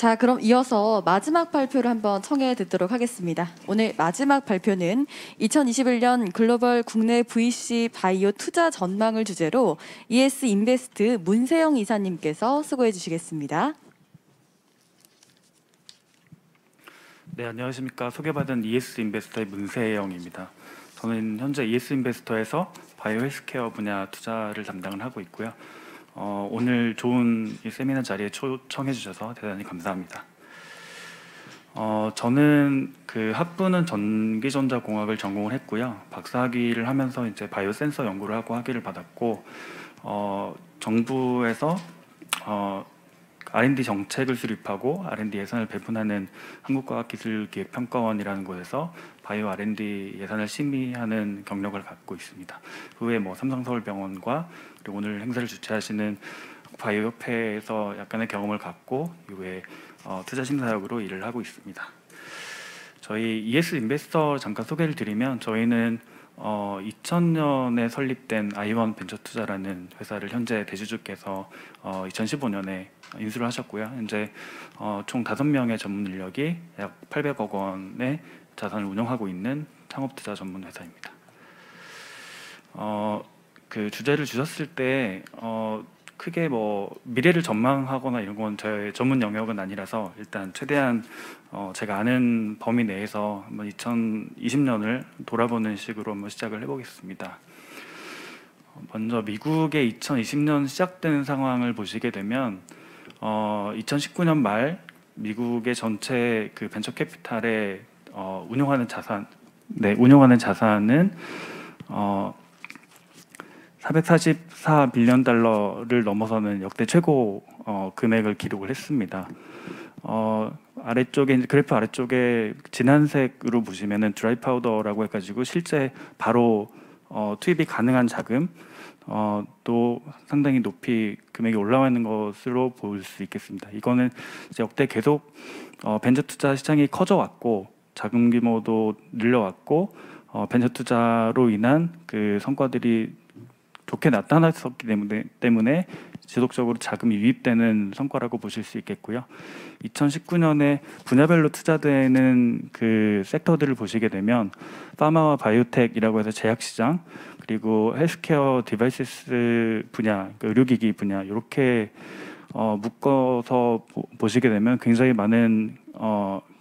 자, 그럼 이어서 마지막 발표를 한번 청해 듣도록 하겠습니다. 오늘 마지막 발표는 2021년 글로벌 국내 VC 바이오 투자 전망을 주제로 ES 인베스트 문세영 이사님께서 수고해 주시겠습니다. 네, 안녕하십니까. 소개받은 ES 인베스터의 문세영입니다. 저는 현재 ES 인베스터에서 바이오 헬스케어 분야 투자를 담당을 하고 있고요. 오늘 좋은 이 세미나 자리에 초청해 주셔서 대단히 감사합니다. 저는 그 학부는 전기전자공학을 전공을 했고요. 박사학위를 하면서 이제 바이오 센서 연구를 하고 학위를 받았고, 정부에서 R&D 정책을 수립하고 R&D 예산을 배분하는 한국과학기술기획평가원이라는 곳에서 바이오 R&D 예산을 심의하는 경력을 갖고 있습니다. 그 외에 삼성서울병원과 그리고 오늘 행사를 주최하시는 바이오협회에서 약간의 경험을 갖고 이후에 투자심사역으로 일을 하고 있습니다. 저희 ES 인베스터 잠깐 소개를 드리면 저희는 2000년에 설립된 아이원 벤처투자라는 회사를 현재 대주주께서 2015년에 인수를 하셨고요. 현재 총 5명의 전문 인력이 약 800억 원의 자산을 운영하고 있는 창업투자 전문 회사입니다. 그 주제를 주셨을 때 크게 미래를 전망하거나 이런 건 저의 전문 영역은 아니라서 일단 최대한 제가 아는 범위 내에서 한번 2020년을 돌아보는 식으로 한번 시작을 해보겠습니다. 먼저 미국의 2020년 시작된 상황을 보시게 되면 2019년 말 미국의 전체 그 벤처 캐피탈에 운용하는 자산은 444빌리언 달러를 넘어서는 역대 최고 금액을 기록을 했습니다. 아래쪽에 그래프 아래쪽에 진한색으로 보시면은 드라이 파우더라고 해가지고 실제 바로 투입이 가능한 자금 또 상당히 높이 금액이 올라와 있는 것으로 볼 수 있겠습니다. 이거는 이제 역대 계속 벤처 투자 시장이 커져 왔고 자금 규모도 늘려왔고 벤처 투자로 인한 그 성과들이 좋게 나타났었기 때문에 지속적으로 자금이 유입되는 성과라고 보실 수 있겠고요. 2019년에 분야별로 투자되는 그 섹터들을 보시게 되면 파마와 바이오텍이라고 해서 제약시장, 그리고 헬스케어 디바이스 분야, 그러니까 의료기기 분야 이렇게 묶어서 보시게 되면 굉장히 많은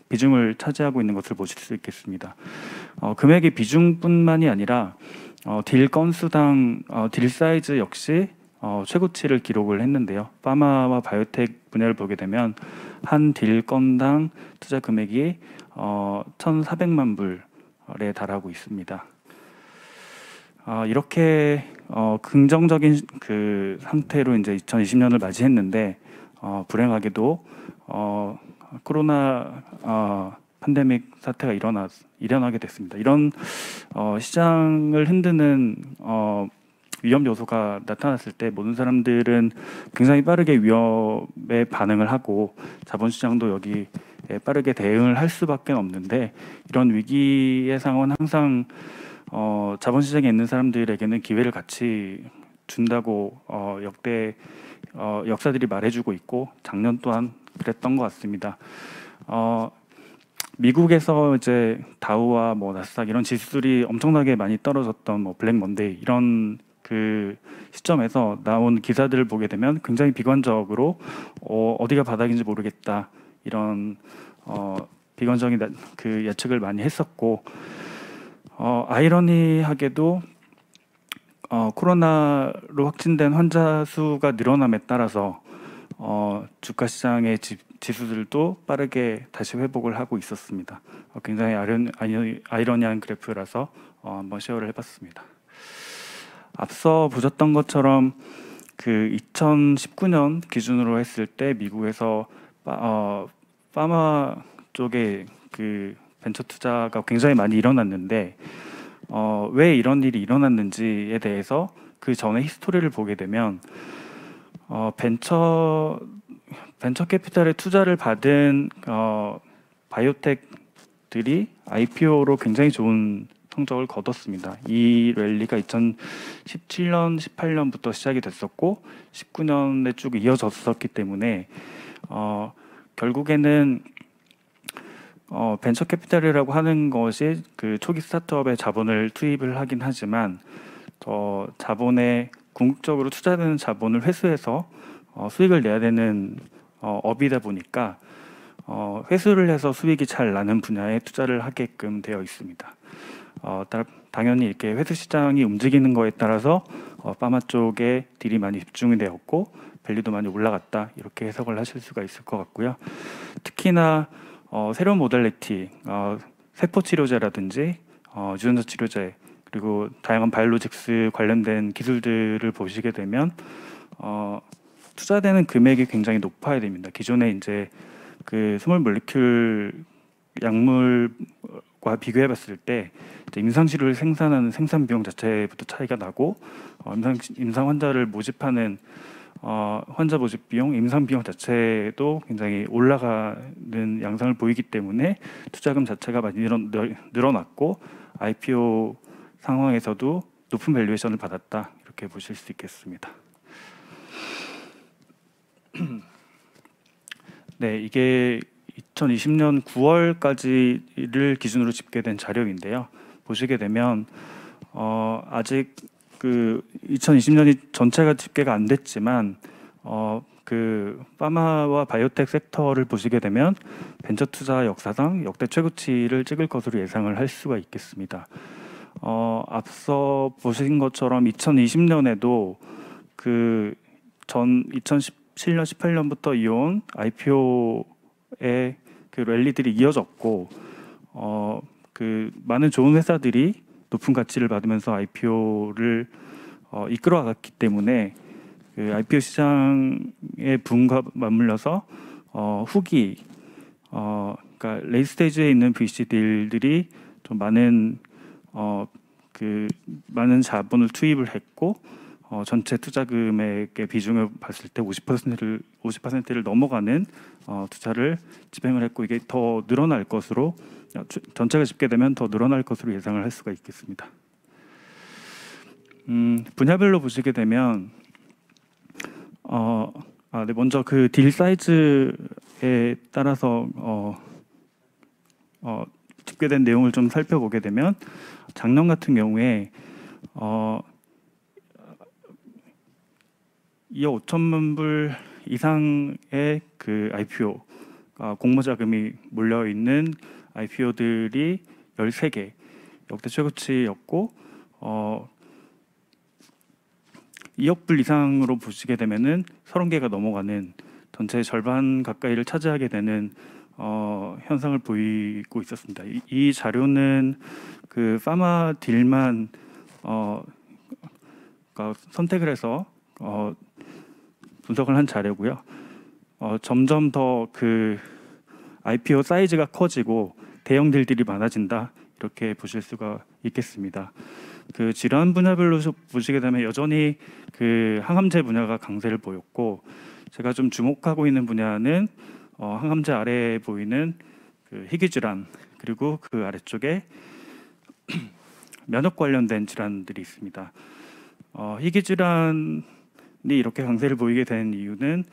비중을 차지하고 있는 것을 보실 수 있겠습니다. 금액의 비중뿐만이 아니라 딜 건수당 딜 사이즈 역시 최고치를 기록을 했는데요. 파마와 바이오텍 분야를 보게 되면 한 딜 건당 투자 금액이 1,400만 불에 달하고 있습니다. 이렇게 긍정적인 그 상태로 이제 2020년을 맞이했는데 불행하게도 코로나 팬데믹 사태가 일어나게 됐습니다. 이런 시장을 흔드는 위험 요소가 나타났을 때 모든 사람들은 굉장히 빠르게 위험에 반응을 하고 자본시장도 여기에 빠르게 대응을 할 수밖에 없는데 이런 위기의 상황은 항상 자본시장에 있는 사람들에게는 기회를 같이 준다고 역대 역사들이 말해주고 있고 작년 또한 그랬던 것 같습니다. 미국에서 이제 다우와 나스닥 이런 지수들이 엄청나게 많이 떨어졌던 블랙 먼데이 이런 그 시점에서 나온 기사들을 보게 되면 굉장히 비관적으로 어디가 바닥인지 모르겠다 이런 비관적인 그 예측을 많이 했었고 아이러니하게도 코로나로 확진된 환자 수가 늘어남에 따라서 주가 시장의 지수들도 빠르게 다시 회복을 하고 있었습니다. 굉장히 아이러니한 그래프라서 한번 쉐어를 해봤습니다. 앞서 보셨던 것처럼 그 2019년 기준으로 했을 때 미국에서 파마 쪽에 그 벤처 투자가 굉장히 많이 일어났는데 왜 이런 일이 일어났는지에 대해서 그 전에 히스토리를 보게 되면 벤처 캐피탈의 투자를 받은 바이오텍들이 IPO로 굉장히 좋은 성적을 거뒀습니다. 이 랠리가 2017년, 18년부터 시작이 됐었고 19년에 쭉 이어졌었기 때문에 결국에는 벤처 캐피탈이라고 하는 것이 그 초기 스타트업에 자본을 투입을 하긴 하지만 자본에 궁극적으로 투자되는 자본을 회수해서 수익을 내야 되는 업이다 보니까 회수를 해서 수익이 잘 나는 분야에 투자를 하게끔 되어 있습니다. 당연히 이렇게 회수 시장이 움직이는 거에 따라서 파마 쪽에 딜이 많이 집중이 되었고 밸류도 많이 올라갔다 이렇게 해석을 하실 수가 있을 것 같고요. 특히나 새로운 모달리티, 세포 치료제라든지 유전자 치료제 그리고 다양한 바이오로직스 관련된 기술들을 보시게 되면 투자되는 금액이 굉장히 높아야 됩니다. 기존에 이제 그 스몰 몰리큘 약물과 비교해봤을 때 임상 치료를 생산하는 생산 비용 자체부터 차이가 나고 임상 환자를 모집하는 환자 모집 비용, 임상 비용 자체도 굉장히 올라가는 양상을 보이기 때문에 투자금 자체가 많이 늘어났고 IPO 상황에서도 높은 밸류에이션을 받았다 이렇게 보실 수 있겠습니다. 네, 이게 2020년 9월까지를 기준으로 집계된 자료인데요. 보시게 되면 아직 그 2020년이 전체가 집계가 안 됐지만 그 파마와 바이오텍 섹터를 보시게 되면 벤처 투자 역사상 역대 최고치를 찍을 것으로 예상을 할 수가 있겠습니다. 앞서 보신 것처럼 2020년에도 그 전 2017년, 18년부터 이어온 IPO의 그 랠리들이 이어졌고 그 많은 좋은 회사들이 높은 가치를 받으면서 IPO를 이끌어갔기 때문에 그 IPO 시장의 붐과 맞물려서 후기 그러니까 레이트 스테이지에 있는 VC들이 좀 많은 많은 자본을 투입을 했고 전체 투자 금액의 비중을 봤을 때 50%를 넘어가는 투자를 집행을 했고 이게 더 늘어날 것으로 전체가 집계되면 더 늘어날 것으로 예상을 할 수가 있겠습니다. 분야별로 보시게 되면 네, 먼저 그 딜 사이즈에 따라서 집계된 내용을 좀 살펴보게 되면 작년 같은 경우에 2억 5천만 불 이상의 그 IPO 공모 자금이 몰려 있는 IPO들이 13개 역대 최고치였고 2억 불 이상으로 보시게 되면은 30개가 넘어가는 전체의 절반 가까이를 차지하게 되는 현상을 보이고 있었습니다. 이 자료는 그 파마 딜만 선택을 해서 분석을 한 자료고요. 점점 더 그 IPO 사이즈가 커지고 대형 딜들이 많아진다 이렇게 보실 수가 있겠습니다. 그 질환 분야별로 보시게 되면 여전히 그 항암제 분야가 강세를 보였고 제가 좀 주목하고 있는 분야는 항암제 아래에 보이는 그 희귀 질환 그리고 그 아래쪽에 면역 관련된 질환들이 있습니다. 희귀 질환이 이렇게 강세를 보이게 된 이유는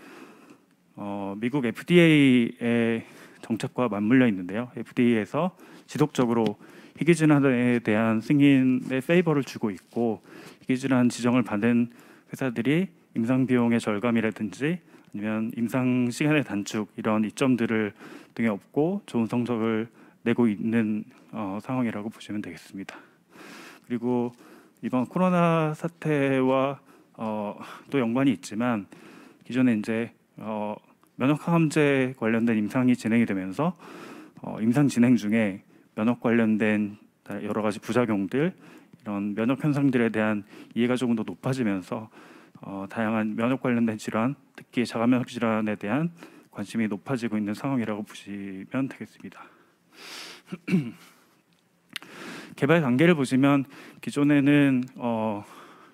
미국 FDA의 정책과 맞물려 있는데요. FDA에서 지속적으로 희귀 질환에 대한 승인의 페이버를 주고 있고 희귀 질환 지정을 받은 회사들이 임상 비용의 절감이라든지 아니면 임상 시간의 단축 이런 이점들을 등에 업고 좋은 성적을 내고 있는 상황이라고 보시면 되겠습니다. 그리고 이번 코로나 사태와 또 연관이 있지만 기존에 이제 면역 항암제 관련된 임상이 진행이 되면서 임상 진행 중에 면역 관련된 여러 가지 부작용들 이런 면역 현상들에 대한 이해가 조금 더 높아지면서 다양한 면역 관련된 질환, 특히 자가면역 질환에 대한 관심이 높아지고 있는 상황이라고 보시면 되겠습니다. 개발 단계를 보시면 기존에는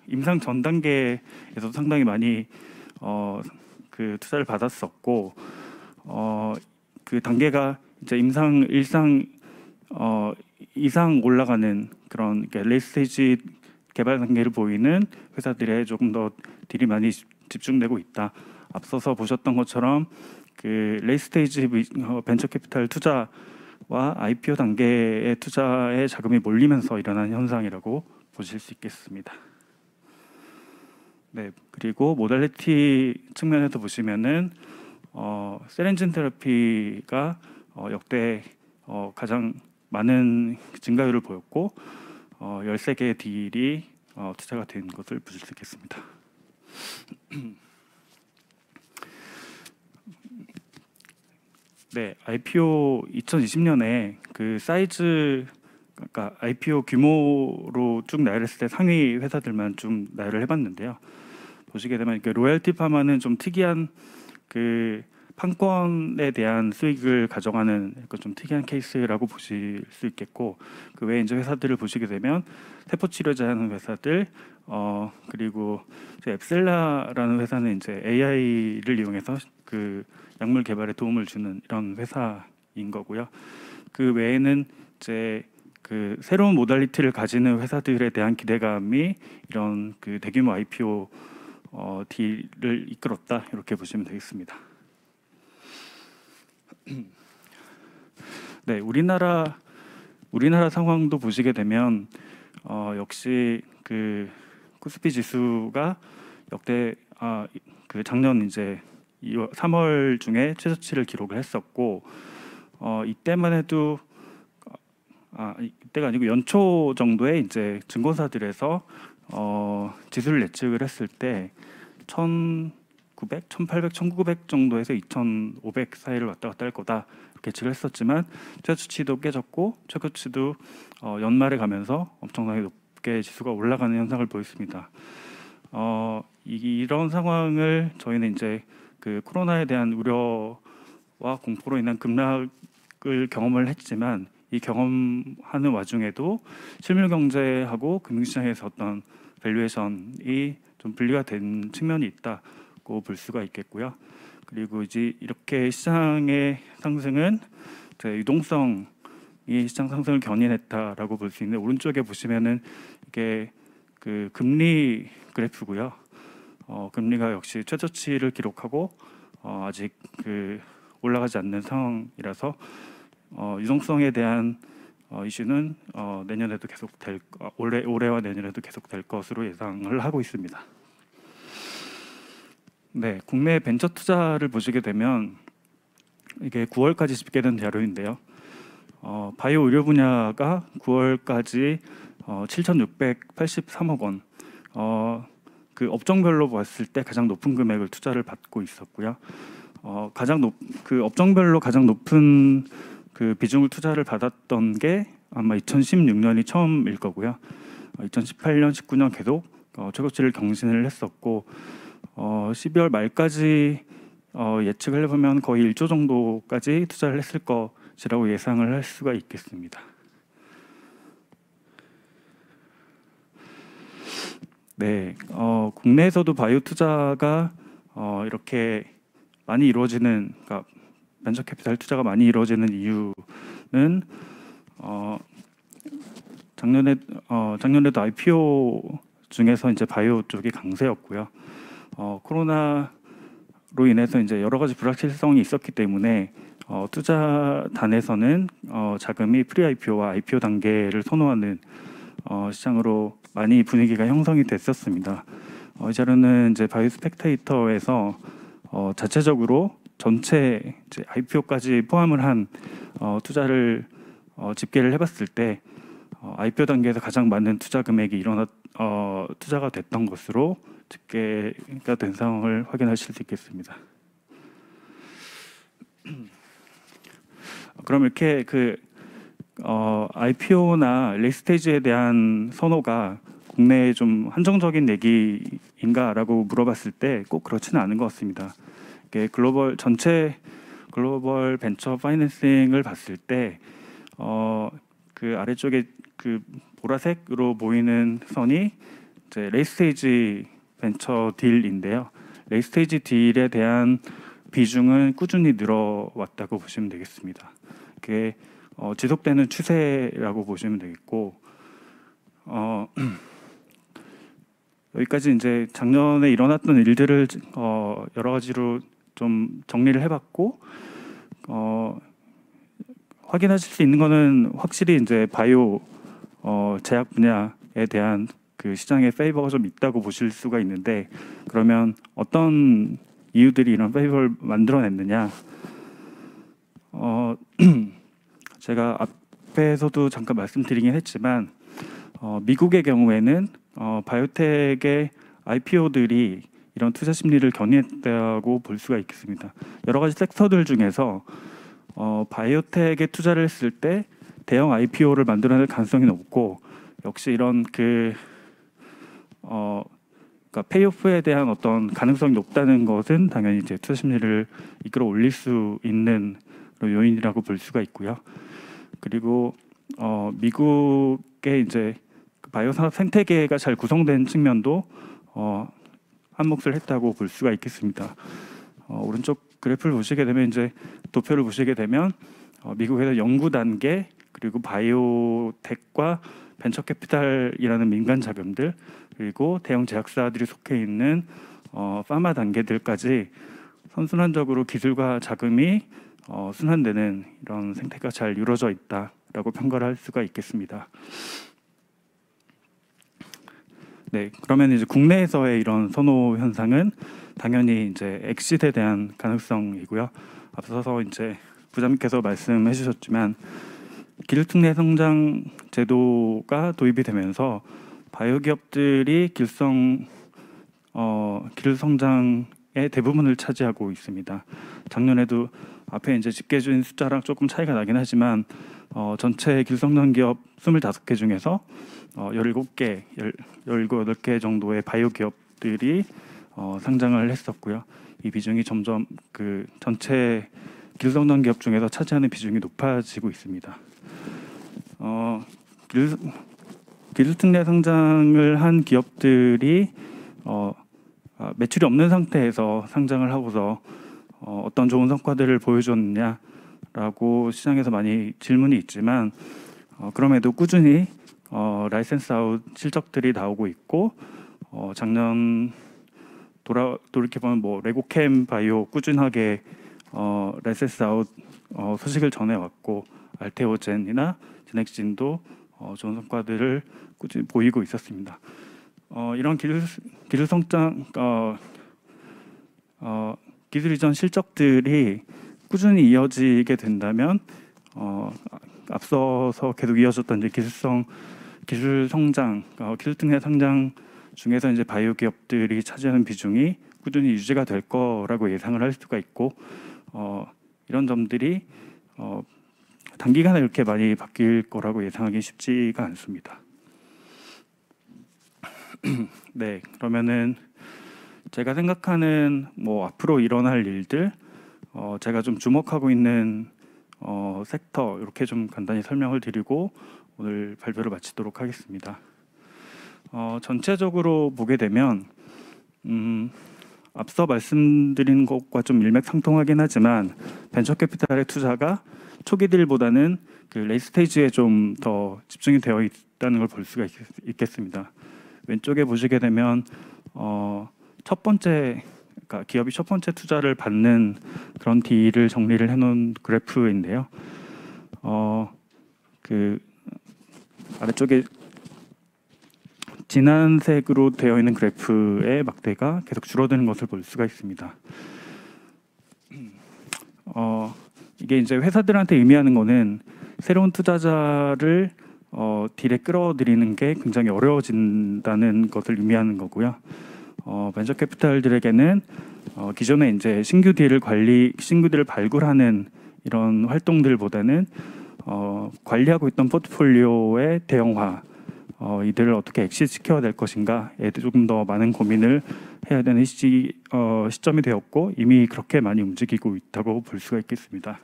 임상 전 단계에서 상당히 많이 그 투자를 받았었고 그 단계가 이제 임상 일상 이상 올라가는 그런 레이트 스테이지 개발 단계를 보이는 회사들에 조금 더 딜이 많이 집중되고 있다. 앞서서 보셨던 것처럼 그 레이 스테이지 벤처 캐피탈 투자와 IPO 단계의 투자에 자금이 몰리면서 일어난 현상이라고 보실 수 있겠습니다. 네, 그리고 모달리티 측면에서 보시면은 셀엔진 테라피가 역대 가장 많은 증가율을 보였고 13개의 딜이 투자가 된 것을 보실 수 있겠습니다. 네, IPO 2020년에 그 사이즈, 그러니까 IPO 규모로 쭉 나열했을 때 상위 회사들만 좀 나열을 해봤는데요. 보시게 되면 로열티 파마는 좀 특이한 그 판권에 대한 수익을 가져가는 좀 특이한 케이스라고 보실 수 있겠고, 그 외에 이제 회사들을 보시게 되면 세포 치료제 하는 회사들, 그리고 앱셀라라는 회사는 이제 AI를 이용해서 그 약물 개발에 도움을 주는 이런 회사인 거고요. 그 외에는 이제 그 새로운 모달리티를 가지는 회사들에 대한 기대감이 이런 그 대규모 IPO 딜을 이끌었다, 이렇게 보시면 되겠습니다. 네, 우리나라 상황도 보시게 되면 역시 그 코스피 지수가 역대 그 작년 이제 3월 중에 최저치를 기록을 했었고, 이때만 해도 이때가 아니고 연초 정도에 이제 증권사들에서 지수를 예측을 했을 때 1,900, 1,800, 1,900 정도에서 2,500 사이를 왔다 갔다 할 거다, 이렇게 예측을 했었지만 최저치도 깨졌고 최고치도 연말에 가면서 엄청나게 높게 지수가 올라가는 현상을 보였습니다. 이런 상황을 저희는 이제 그 코로나에 대한 우려와 공포로 인한 급락을 경험을 했지만, 이 경험하는 와중에도 실물 경제하고 금융시장에서 어떤 밸류에이션이 좀 분리가 된 측면이 있다고 볼 수가 있겠고요. 그리고 이제 이렇게 시장의 상승은 유동성이 시장 상승을 견인했다라고 볼 수 있는데, 오른쪽에 보시면은 이게 그 금리 그래프고요. 금리가 역시 최저치를 기록하고 아직 그 올라가지 않는 상황이라서 유동성에 대한 이슈는 내년에도 계속 올해와 내년에도 계속 될 것으로 예상을 하고 있습니다. 네, 국내 벤처 투자를 보시게 되면 이게 9월까지 집계된 자료인데요. 바이오 의료 분야가 9월까지 7,683억 원, 그 업종별로 봤을 때 가장 높은 금액을 투자를 받고 있었고요. 그 업종별로 가장 높은 그 비중을 투자를 받았던 게 아마 2016년이 처음일 거고요. 2018년, 19년 계속 최고치를 경신을 했었고, 12월 말까지 예측을 해보면 거의 1조 정도까지 투자를 했을 것이라고 예상을 할 수가 있겠습니다. 네, 국내에서도 바이오 투자가 이렇게 많이 이루어지는, 그러니까 벤처 캐피탈 투자가 많이 이루어지는 이유는 작년에도 IPO 중에서 이제 바이오 쪽이 강세였고요. 코로나로 인해서 이제 여러 가지 불확실성이 있었기 때문에 투자단에서는 자금이 프리 IPO와 IPO 단계를 선호하는 시장으로 많이 분위기가 형성이 됐었습니다. 이 자료는 이제 바이오 스펙테이터에서 자체적으로 전체 이제 IPO까지 포함을 한 투자를 집계를 해봤을 때 IPO 단계에서 가장 많은 투자 금액이 투자가 됐던 것으로 집계가 된 상황을 확인하실 수 있겠습니다. 그럼 이렇게 그 IPO나 레이스테이지에 대한 선호가 국내에 좀 한정적인 얘기인가라고 물어봤을 때 꼭 그렇지는 않은 것 같습니다. 이게 전체 글로벌 벤처 파이낸싱을 봤을 때 그 아래쪽에 그 보라색으로 보이는 선이 이제 레이스테이지 벤처 딜인데요. 레이스테이지 딜에 대한 비중은 꾸준히 늘어왔다고 보시면 되겠습니다. 그게 지속되는 추세라고 보시면 되겠고, 여기까지 이제 작년에 일어났던 일들을 여러 가지로 좀 정리를 해봤고 확인하실 수 있는 거는 확실히 이제 바이오 제약 분야에 대한 그 시장의 페이버가 좀 있다고 보실 수가 있는데, 그러면 어떤 이유들이 이런 페이버를 만들어냈느냐? 제가 앞에서도 잠깐 말씀드리긴 했지만 미국의 경우에는 바이오텍의 IPO들이 이런 투자 심리를 견인했다고 볼 수가 있겠습니다. 여러 가지 섹터들 중에서 바이오텍에 투자를 했을 때 대형 IPO를 만들어낼 가능성이 높고, 역시 이런 그러니까 페이오프에 대한 어떤 가능성이 높다는 것은 당연히 이제 투자 심리를 이끌어 올릴 수 있는 그런 요인이라고 볼 수가 있고요. 그리고 미국의 이제 바이오 산업 생태계가 잘 구성된 측면도 한 몫을 했다고 볼 수가 있겠습니다. 오른쪽 그래프를 보시게 되면, 이제 도표를 보시게 되면 미국에서 연구 단계, 그리고 바이오텍과 벤처 캐피탈이라는 민간 자금들, 그리고 대형 제약사들이 속해 있는 파마 단계들까지 선순환적으로 기술과 자금이 순환되는 이런 생태가 잘 이루어져 있다라고 평가를 할 수가 있겠습니다. 네, 그러면 이제 국내에서의 이런 선호 현상은 당연히 이제 엑시트에 대한 가능성이고요. 앞서서 이제 부장님께서 말씀해 주셨지만 기술특례 성장 제도가 도입이 되면서 바이오 기업들이 기술 성장의 대부분을 차지하고 있습니다. 작년에도 앞에 이제 집계준 숫자랑 조금 차이가 나긴 하지만 전체 기술 성장 기업 25개 중에서 17개, 17개 정도의 바이오 기업들이 상장을 했었고요. 이 비중이 점점 그 전체 기술 성장 기업 중에서 차지하는 비중이 높아지고 있습니다. 기술 특례 상장을 한 기업들이 매출이 없는 상태에서 상장을 하고서 어떤 좋은 성과들을 보여줬느냐라고 시장에서 많이 질문이 있지만 그럼에도 꾸준히 라이센스 아웃 실적들이 나오고 있고, 작년 돌이켜보면 뭐 레고캠 바이오 꾸준하게 라이센스 아웃 소식을 전해왔고, 알테오젠이나 제넥신도 좋은 성과들을 꾸준히 보이고 있었습니다. 이런 기술 성장 기술 이전 실적들이 꾸준히 이어지게 된다면 앞서서 계속 이어졌던 이제 기술 성장, 기술 특례 성장 중에서 이제 바이오 기업들이 차지하는 비중이 꾸준히 유지가 될 거라고 예상을 할 수가 있고, 이런 점들이 단기간에 이렇게 많이 바뀔 거라고 예상하기 쉽지가 않습니다. 네, 그러면은 제가 생각하는 뭐 앞으로 일어날 일들, 제가 좀 주목하고 있는 섹터, 이렇게 좀 간단히 설명을 드리고 오늘 발표를 마치도록 하겠습니다. 전체적으로 보게 되면 앞서 말씀드린 것과 좀 일맥상통하긴 하지만 벤처 캐피탈의 투자가 초기 딜보다는 그 레이트 스테이지에 좀 더 집중이 되어 있다는 걸 볼 수가 있겠습니다. 왼쪽에 보시게 되면 첫 번째, 그러니까 기업이 첫 번째 투자를 받는 그런 딜을 정리를 해놓은 그래프인데요. 그 아래쪽에 진한색으로 되어 있는 그래프의 막대가 계속 줄어드는 것을 볼 수가 있습니다. 이게 이제 회사들한테 의미하는 거는 새로운 투자자를 딜에 끌어들이는 게 굉장히 어려워진다는 것을 의미하는 거고요. 벤처 캐피탈들에게는 기존에 이제 신규 딜을 발굴하는 이런 활동들보다는 관리하고 있던 포트폴리오의 대형화, 이들을 어떻게 엑시트 시켜야 될 것인가에 조금 더 많은 고민을 해야 되는 시점이 되었고, 이미 그렇게 많이 움직이고 있다고 볼 수가 있겠습니다.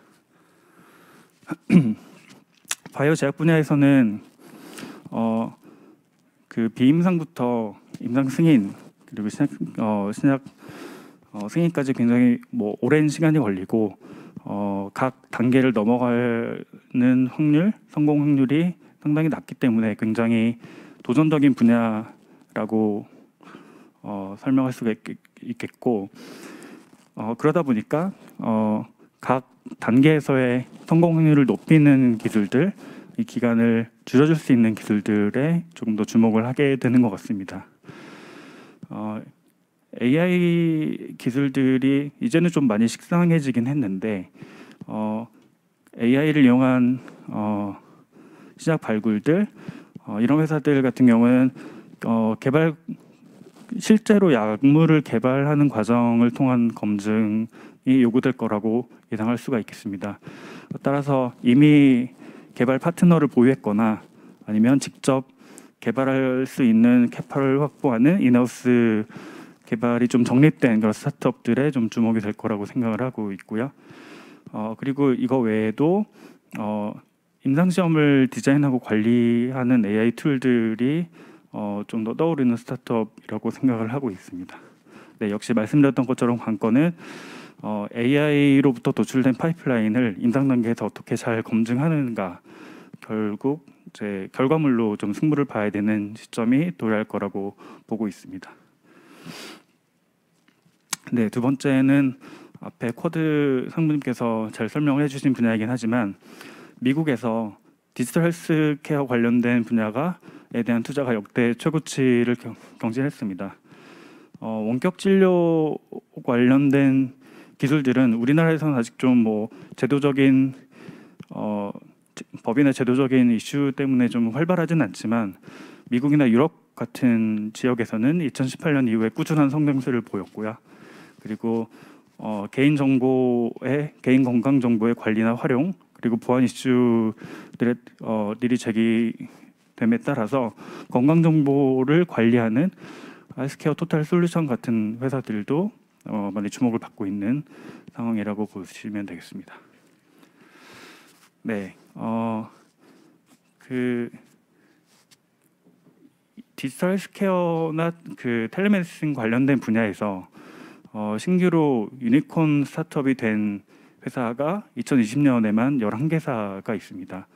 바이오 제약 분야에서는 그 비임상부터 임상 승인, 그리고 신약 승인까지 굉장히 뭐 오랜 시간이 걸리고 각 단계를 넘어가는 확률, 성공 확률이 상당히 낮기 때문에 굉장히 도전적인 분야라고 설명할 수가 있겠고, 그러다 보니까 각 단계에서의 성공 확률을 높이는 기술들, 이 기간을 줄여줄 수 있는 기술들에 조금 더 주목을 하게 되는 것 같습니다. AI 기술들이 이제는 좀 많이 식상해지긴 했는데 AI를 이용한 시작 발굴들 이런 회사들 같은 경우는 실제로 약물을 개발하는 과정을 통한 검증이 요구될 거라고 예상할 수가 있겠습니다. 따라서 이미 개발 파트너를 보유했거나 아니면 직접 개발할 수 있는 캐파를 확보하는 인하우스 개발이 좀 정립된 그런 스타트업들에 좀 주목이 될 거라고 생각을 하고 있고요. 그리고 이거 외에도 임상시험을 디자인하고 관리하는 AI 툴들이 좀 더 떠오르는 스타트업이라고 생각을 하고 있습니다. 네, 역시 말씀드렸던 것처럼 관건은 AI로부터 도출된 파이프라인을 임상 단계에서 어떻게 잘 검증하는가, 결국 이제 결과물로 좀 승부를 봐야 되는 시점이 도래할 거라고 보고 있습니다. 네, 두 번째는 앞에 쿼드 상무님께서 잘 설명을 해주신 분야이긴 하지만 미국에서 디지털 헬스케어 관련된 분야에 대한 투자가 역대 최고치를 경신했습니다. 원격 진료 관련된 기술들은 우리나라에서는 아직 좀 뭐 제도적인 법이나 제도적인 이슈 때문에 좀 활발하진 않지만 미국이나 유럽 같은 지역에서는 2018년 이후에 꾸준한 성장세를 보였고요. 그리고 개인 건강 정보의 관리나 활용 그리고 보안 이슈들이 제기됨에 따라서 건강 정보를 관리하는 헬스케어 토탈 솔루션 같은 회사들도 많이 주목을 받고 있는 상황이라고 보시면 되겠습니다. 네, 그 디지털 헬스케어나 그 텔레메디신 관련된 분야에서 신규로 유니콘 스타트업이 된 회사가 2020년에만 11개사가 있습니다.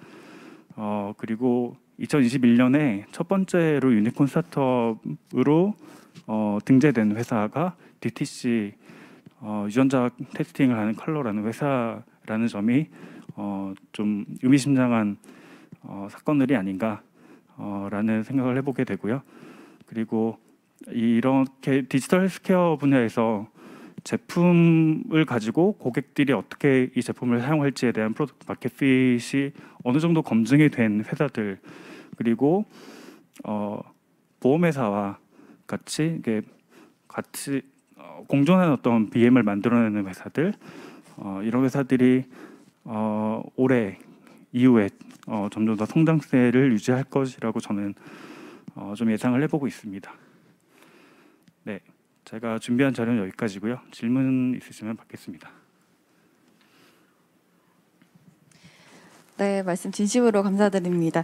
그리고 2021년에 첫 번째로 유니콘 스타트업으로 등재된 회사가 DTC 유전자 테스팅을 하는 컬러라는 회사라는 점이 좀 의미심장한 사건들이 아닌가라는 생각을 해보게 되고요. 그리고 이렇게 디지털 헬스케어 분야에서 제품을 가지고 고객들이 어떻게 이 제품을 사용할지에 대한 프로덕트 마켓 핏이 어느 정도 검증이 된 회사들, 그리고 보험회사와 같이 공존한 어떤 BM을 만들어내는 회사들, 이런 회사들이 올해 이후에 점점 더 성장세를 유지할 것이라고 저는 좀 예상을 해보고 있습니다. 네, 제가 준비한 자료는 여기까지고요. 질문 있으시면 받겠습니다. 네, 말씀 진심으로 감사드립니다.